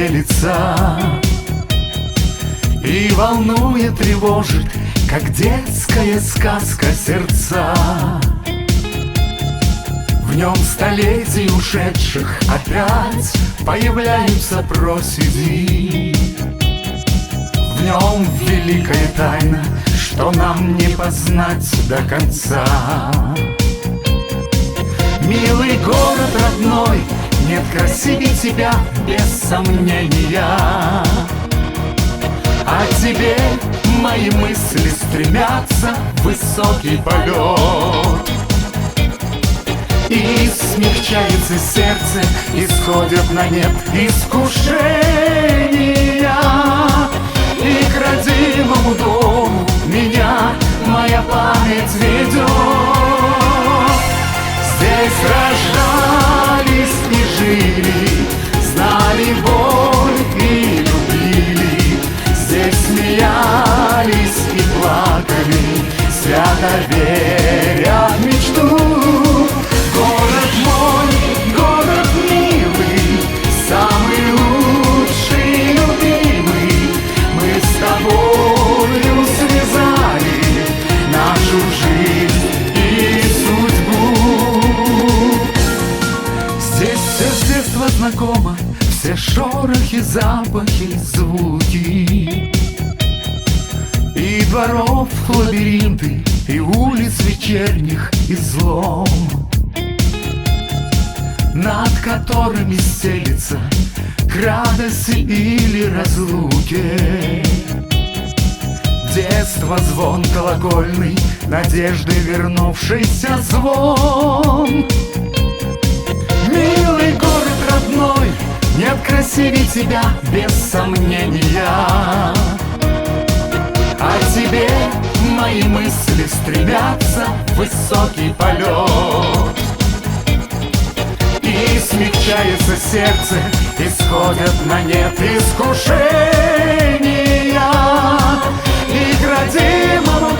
стелится и волнует, тревожит, как детская сказка, сердца. В нем столетий ушедших опять появляются проседи. В нем великая тайна, что нам не познать до конца. Милый город родной, нет красивее тебя, без сомнения. А тебе мои мысли стремятся в высокий полет. И смягчается сердце, исходят на нет искушения. И к родимому дому меня моя память ведет. Здесь рождались и жили, знали боль и любили. Здесь смеялись и плакали, свято веря в мечту. Город мой, город милый, самый лучший, любимый. Мы с тобою связали нашу жизнь и судьбу. Здесь все с детства знакомо, все шорохи, запахи, звуки. И дворов лабиринты, и улиц вечерних излом, над которыми стелится к радости или разлуке. Детство, звон колокольный, надежды вернувшийся звон. Милый город родной, нет красивее тебя, без сомнения. А тебе мои мысли стремятся в высокий полет. И смягчается сердце, исходят на нет искушения. И к родимому